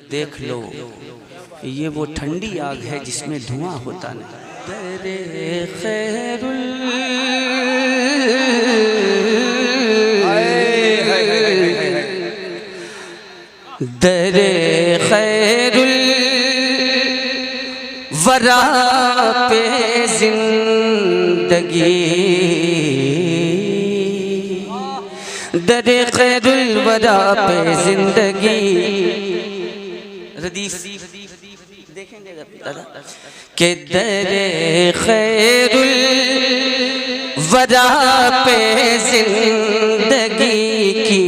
देख लो, ये वो ठंडी आग है जिसमें धुआं होता नहीं। दरे खैरुल दरे खैरुल वरा पे जिंदगी, दरे खैरुल वरा पे जिंदगी। रदीफ देखेंगे दादा के दरे खैरुल वरा पे जिंदगी की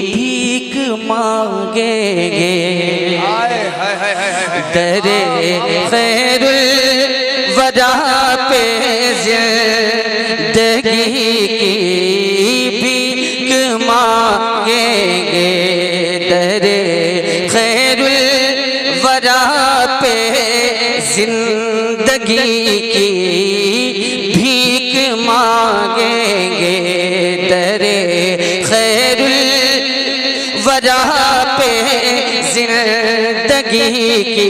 भीख मांगेंगे। दरे खैरुल वरा पे जिंदगी की भीख मांगेंगे। दरे खैरुल वरा पे जिंदगी की भीख मांगेंगे। दरे खैरुल वरा पे जिंदगी की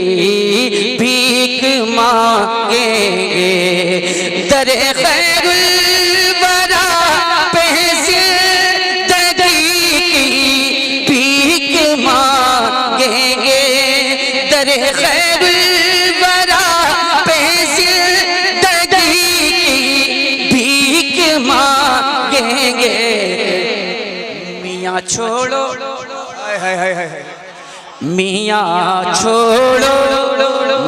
भीख मांगेंगे। दरे खैरुल वरा पे जिंदगी की भीख मांगेंगे। दरे खैरुल वरा पे जिंदगी की भीख मांगेंगे। मियाँ छोड़ो मियाँ छोड़ो,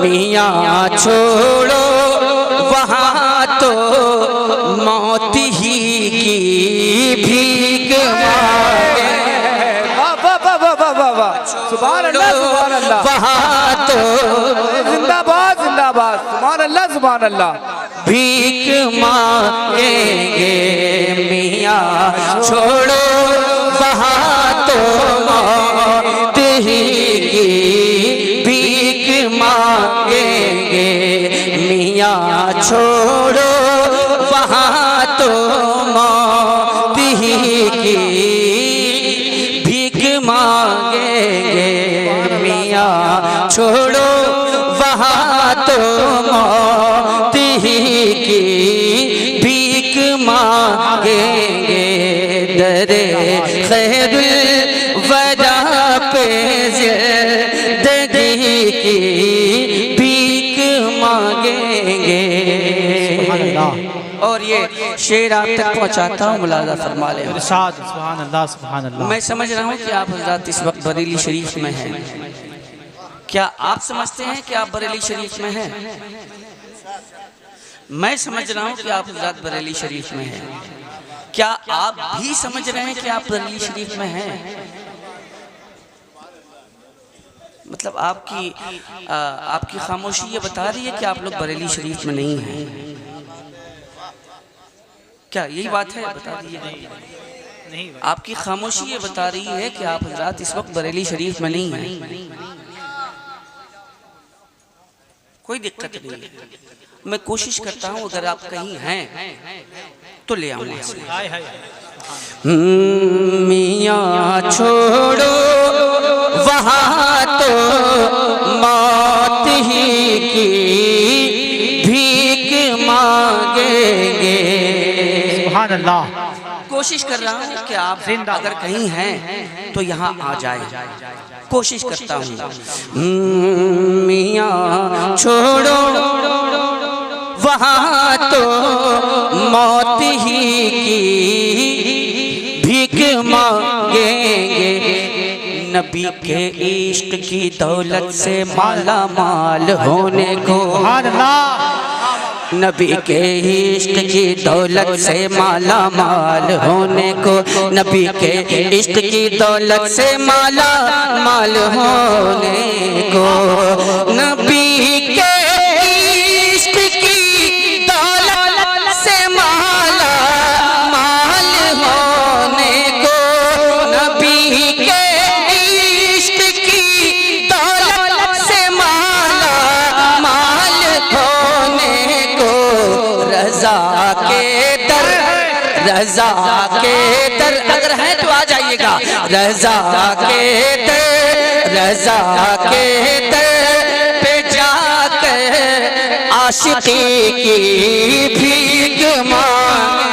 मियाँ छोड़ो, वहाँ तो मौत ही की भीख मांगे। सुभान अल्लाह सुभान अल्लाह, वहाँ तो जिंदाबाद जिंदाबाद, सुभान अल्लाह सुभान अल्लाह। भीख मांगेंगे। मियाँ छोड़ो, वहाँ तो मौत ही की भीख मांगेंगे। मियाँ छोड़ो, वहाँ तो मौत ही की भीख मांगेंगे। मियाँ छोड़ो, वहाँ तो मौत ही की भीख मांगेंगे। दरे खैरुल वरा पे जिंदगी की भीख मांगेंगे। और ये शेर आप तक पहुँचाता हूँ, मुलाज़ा फरमा लें। सुभान अल्लाह सुभान अल्लाह। मैं समझ रहा हूँ कि आप हज़रात इस वक्त बरेली शरीफ में हैं। क्या आप समझते हैं कि आप बरेली शरीफ में हैं? मैं समझ रहा हूँ कि आप हज़रात बरेली शरीफ में हैं। क्या आप भी समझ रहे हैं कि आप बरेली शरीफ में हैं? मतलब आपकी खामोशी ये बता रही है कि आप लोग बरेली शरीफ में नहीं हैं। क्या यही बात है? बता दीजिए। आपकी खामोशी ये बता रही है कि आप हज़रात इस वक्त बरेली शरीफ में नहीं हैं। कोई दिक्कत नहीं है, मैं कोशिश करता हूँ अगर आप कहीं हैं तो ले आऊँगा। मियाँ छोड़ो, वहाँ तो मौत ही की भीख मांगेंगे। सुभान अल्लाह। कोशिश कर रहा हूँ कि आप अगर कहीं हैं तो यहाँ आ जाए। कोशिश करता हूँ। मियाँ छोड़ो, वहाँ तो मौत ही की भीख मांगेंगे। नबी के इश्क की दौलत से माला माल होने को, नबी के इश्क की दौलत से माला माल होने को, नबी के इश्क की दौलत से माला माल होने को, नबी के इश्क की दौलत से माला माल होने को, नबी के इश्क की दौलत से माला माल होने को, रज़ा के दर अगर है तो आ जाइएगा। रज़ा के रजा के दर पे जाकर आशिकी की भीख मांगे।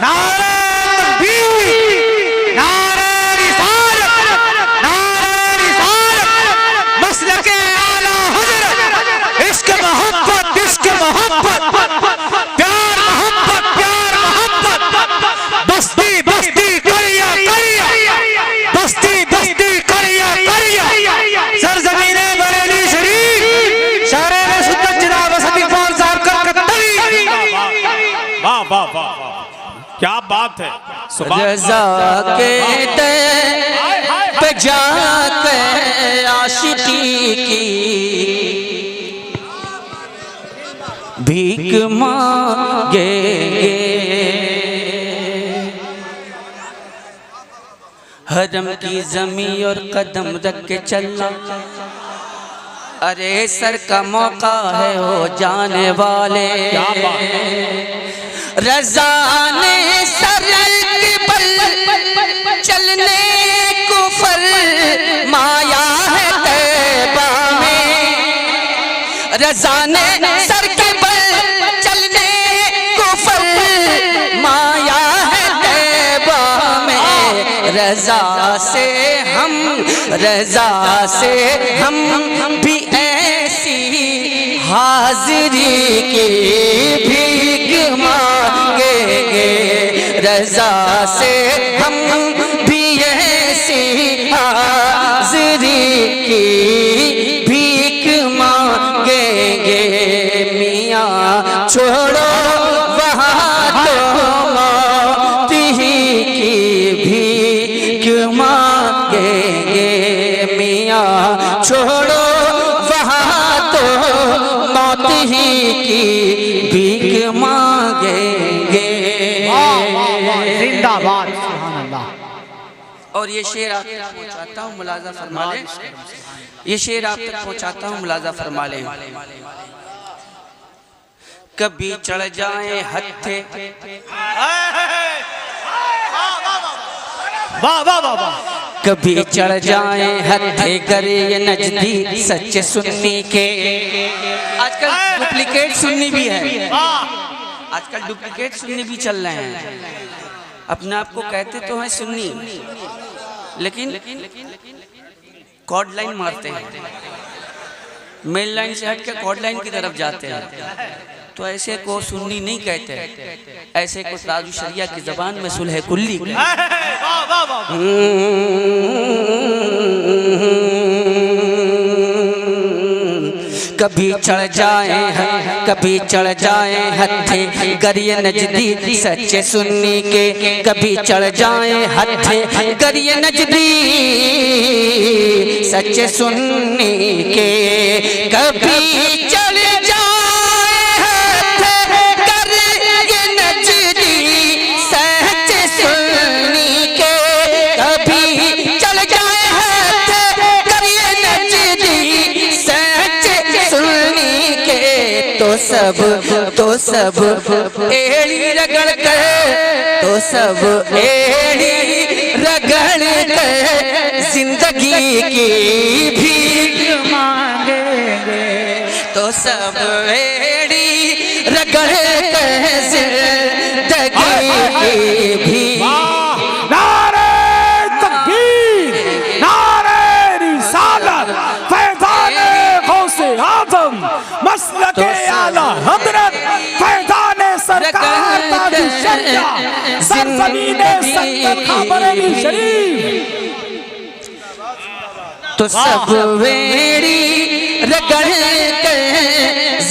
नारे तकबीर, नारे रिसालत, नारे रिसालत, मसलके आला हज़रत, इश्क मोहब्बत, इश्क मोहब्बत, प्यार मोहब्बत, प्यार मोहब्बत, बस्ती बस्ती करिया करिया, बस्ती बस्ती करिया करिया, सरजमीने बरेली शरीफ, शारे में सुन्नत जनाब असद इकबाल साहब कलकत्ताई। वाह वाह वाह वाह, क्या बात है। रजा के दर पे जाकर आशिकी की भीख मांगे। हरम की जमीन और कदम रख के चलना, अरे सर का मौका है हो जाने वाले। रजा ने सर पर चलने को फरमाया है तैबा में। रजा ने सर के बल चलने को फरमाया है तैबा में। रजा से हम भी ऐसी हाजिरी की भीख मांगेंगे। रजा से हम भी ऐसी हाजिरी की भीख मांगेंगे। मियाँ छोड़ो वहाँ तो मौत ही की भीख मांगेंगे। मियाँ छोड़ो वहाँ तो मौत ही की भीख मांगेंगे। जिंदाबाद, सुभान अल्लाह। और ये शेर आप तक पहुँचाता हूँ, मुलाजा फरमा लें। ये शेर आप तक पहुँचाता हूँ, मुलाजा फरमा लें। कभी चढ़ जाए हत्थे, वाह वाह वाह वाह, कभी चढ़ जाए हत्थे करे ये नजदी सच्चे सुन्नी के। आजकल डुप्लीकेट सुन्नी भी है, आजकल डुप्लीकेट सुन्नी भी चल रहे हैं। अपने आप को कहते तो हैं सुन्नी, लेकिन कॉर्ड लाइन मारते हैं, मेन लाइन से हट के कॉर्ड लाइन की तरफ जाते हैं। तो ऐसे को सुन्नी नहीं कहते, ऐसे को ताजु शरिया की जबान में सुलह कुल्ली कभी चढ़ जाए हत्थे गरिए नजदी सच्चे सुन्नी के। कभी चढ़ जाए हत्थे गरिए नजदी सच्चे सुन्नी के। कभी चढ़ जाए हत्थे गरिए नजदी सच्चे सुन्नी के। कभी चढ़ जाए हत्थे गरिए नजदी सच्चे सुन्नी के। तो सब एड़ी रगड़ कर, तो सब एड़ी रगड़ कर जिंदगी की भीख मांगेंगे। तो सब एड़ी रगड़ कर जिंदगी की भीख। नारे तकबीर, नारे रिसालत, फैज़ाने गौसे आज़म, मसलके आला हज़रत, फैज़ाने सरकार ताजु शरिया, सरज़मीने सत्तर बरेली शरीफ। तो सब वेड़ी रगड़ कर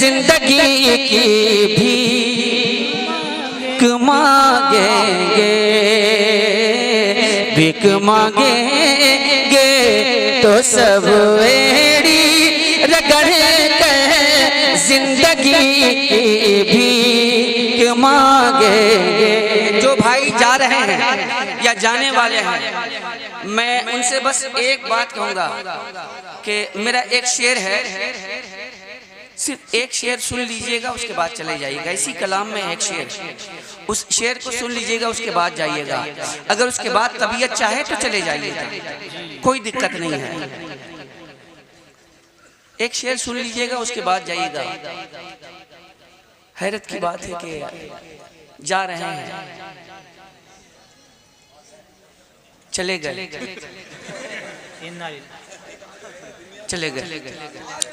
जिंदगी की भीख मांगेंगे, भीख मांगेंगे। तो सब वेड़ी रगड़ कर जिंदगी की भीख मांगेंगे। जो भाई जा रहे हैं या जाने वाले हैं, मैं उनसे बस एक बात कहूंगा कि मेरा एक शेर है, सिर्फ एक शेर सुन लीजिएगा, उसके बाद चले जाइएगा। इसी कलाम में एक शेर, उस शेर को सुन लीजिएगा, उसके बाद जाइएगा। अगर उसके बाद तबीयत चाहे तो चले जाइएगा, कोई दिक्कत नहीं है। एक शेर सुन लीजिएगा, उसके बाद जाइएगा। हैरत की बात है कि जा रहे हैं, चले गए, चले गए,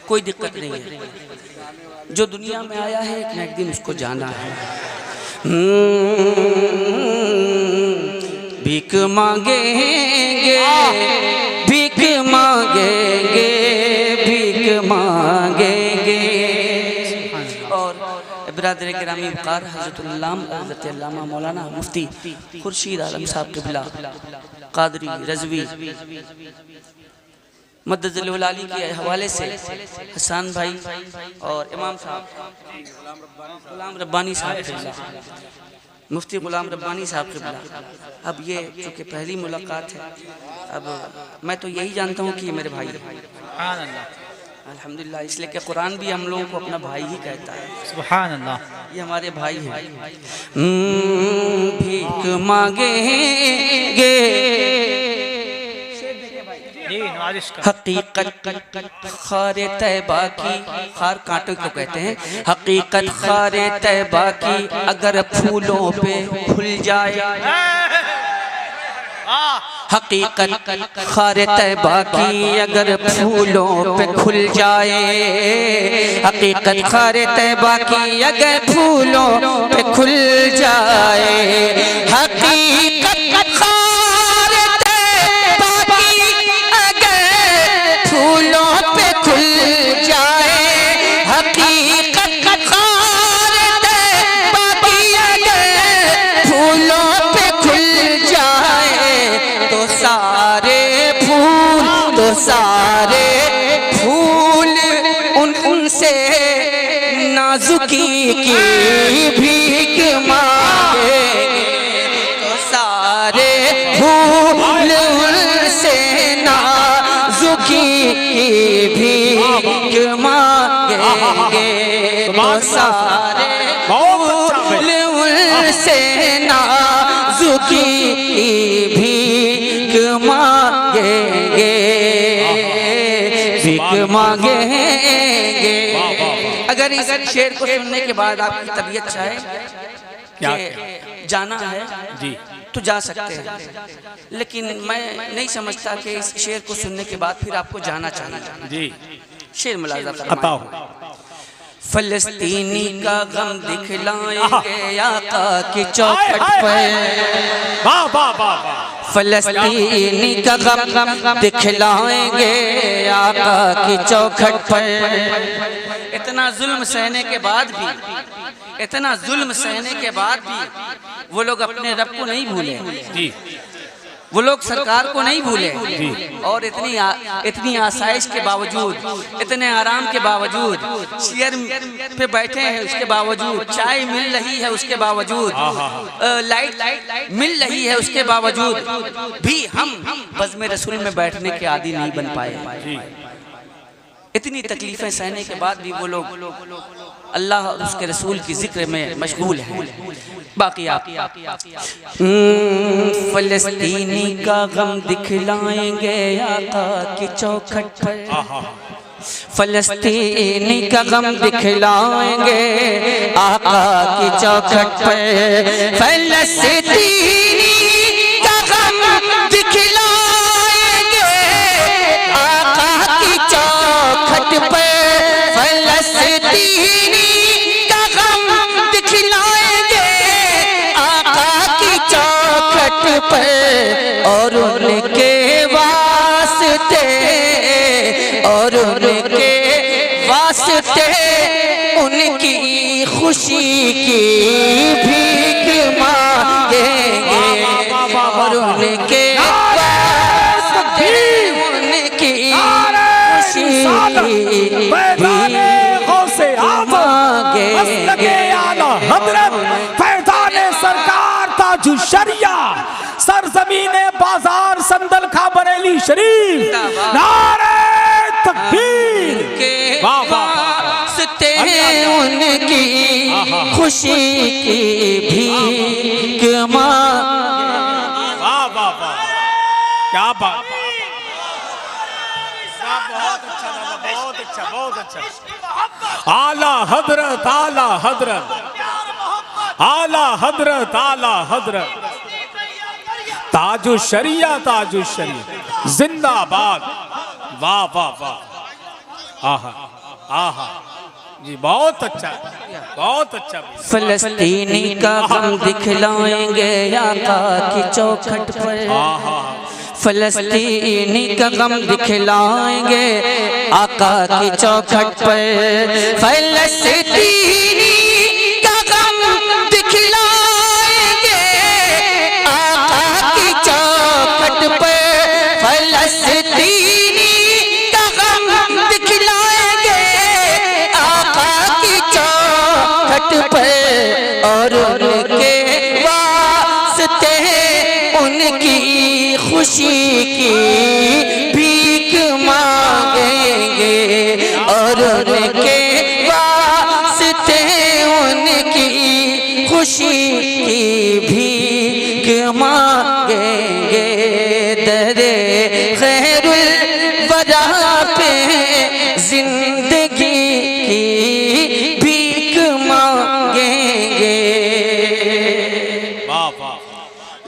कोई दिक्कत नहीं है। जो दुनिया में आया है एक न एक दिन उसको जाना है। भीख मांगेंगे, भीख मांगेंगे, भीख मांगेंगे। और बिरादर गिरामी वक़ार हज़रत अल्लामा मौलाना मुफ्ती खुर्शीद आलम साहब क़िबला क़ादरी रज़वी मद्दज़ल आली के हवाले से हसन भाई और इमाम साहब गुलाम रब्बानी साहब क़िबला, मुफ्ती गुलाम रब्बानी साहब क़िबला। अब ये चूँकि पहली मुलाकात है, अब मैं तो यही जानता हूँ कि ये मेरे भाई हैं अल्हम्दुलिल्लाह, इसलिए कि कुरान भी हम लोगों को अपना भाई ही कहता है। सुभान अल्लाह, ये हमारे भाई हैं। भीख मांगेंगे, हकीकत खारे तैबा की, खार कांटों को कहते हैं, हकीकत खारे तैबा की अगर फूलों पे खुल जाए। हकीकत खारे तैबा की अगर फूलों पे खुल जाए, हकीकत खारे तैबा की अगर फूलों पे खुल जाए, हकीकत खारे तैबा की अगर फूलों पे खुल जाए, हकीकत खारे तैबा की अगर फूलों पे खुल जाए, तो सारे फूल उनसे नाजुकी की भीख मांगेंगे, तो सारे फूल उनसे नाजुकी की भीख मांगेंगे, तो सारे फूल उनसे नाजुकी की भीख मांगेंगे, भीख मांगेंगे। अगर इस शेर को सुनने के बाद आपकी तबीयत चाहे कि जाना है जी तो जा सकते हैं, लेकिन मैं नहीं समझता कि इस शेर को सुनने के बाद फिर आपको जाना चाहिए जी। शेर मुलाज़ा फरमाइए। फलस्तीनी का गम दिखलाएंगे आका की चौखट पर, वाह वाह वाह, फलस्तीनी का गम दिखलाएंगे आका की चौखट पर। इतना जुल्म सहने के बाद भी, इतना जुल्म सहने के बाद भी वो लोग अपने रब को नहीं भूले जी, वो लोग सरकार को नहीं भूले और इतनी आसाइश के बावजूद, इतने आराम के बावजूद, चेयर पे बैठे हैं उसके बावजूद, चाय मिल रही है उसके बावजूद, लाइट मिल रही है उसके बावजूद भी हम बज़्म रसूल में बैठने के आदी नहीं बन पाए। इतनी तकलीफें सहने के बाद भी वो लोग अल्लाह और उसके रसूल की जिक्र में मशगूल हैं। बाकी आप फलस्तीनी का गम दिखलाएंगे आका की चौखट पर, फलस्तीनी का गम दिखलाएंगे आका की चौखट पर, फलस्तीनी का गम दिखलाएंगे आका की चौखट पर, फलस्तीनी का गम दिखलाएंगे आका की चौखट पर, और उनके वास्ते, और उनके वास्ते उनकी खुशी की भीख मांगेंगे, और उनके वास्ते उनकी खुशी की भीख मांगेंगे। सरकार ताजु शरिया सरजमीने बाजार संदल खा बरेली शरीफ, नारे तकबीर। के वास्ते उनकी खुशी की भीख वाह वाह वाह, क्या बात, बहुत अच्छा दादा, बहुत अच्छा, बहुत अच्छा। आला हजरत, आला हजरत, आला हजरत, आला हजरत, ताजु शरिया, ताजु शरिया, जिंदाबाद। वाह वाह वाह, आहा आहा जी, बहुत अच्छा, बहुत अच्छा। फलस्तीनी का गम दिखलाएंगे आका की चौखट पर, फलस्तीनी का गम दिखलाएंगे आका की चौखट पर, फलस्तीनी का गम दिखलाएंगे आका की चौखट पर, फलस्तीनी का गम दिखलाएंगे आका की चौखट पर, और उनके वास्ते उनकी खुशी की भीख मांगेंगे, और उनके वास्ते उनकी खुशी की भीख मांगेंगे। दरे खैरुल वरा पे जिंदगी की भीख मांगेंगे।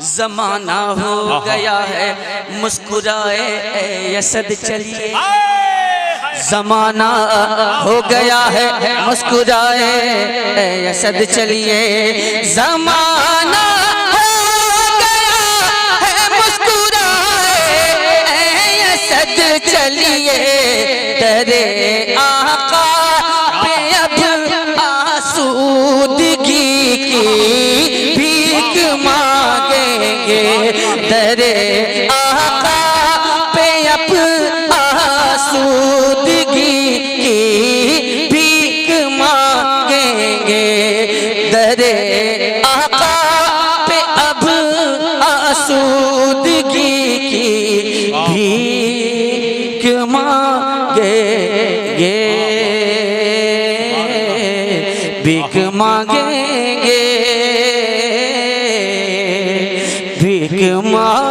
ज़माना हो गया है मुस्कुराए यसद चलिए, ज़माना हो गया है मुस्कुराए यसद चलिए, ज़माना हो गया है मुस्कुराए यसद चलिए, तेरे आका पे अब आसूदगी की भीख मांगेंगे, तेरे आका पे अब आसूदगी की भीख मांगेंगे, तेरे आका पे अब आसूदगी की भीख मांगेंगे, भीख मांगेंगे, भीख मांगेंगे।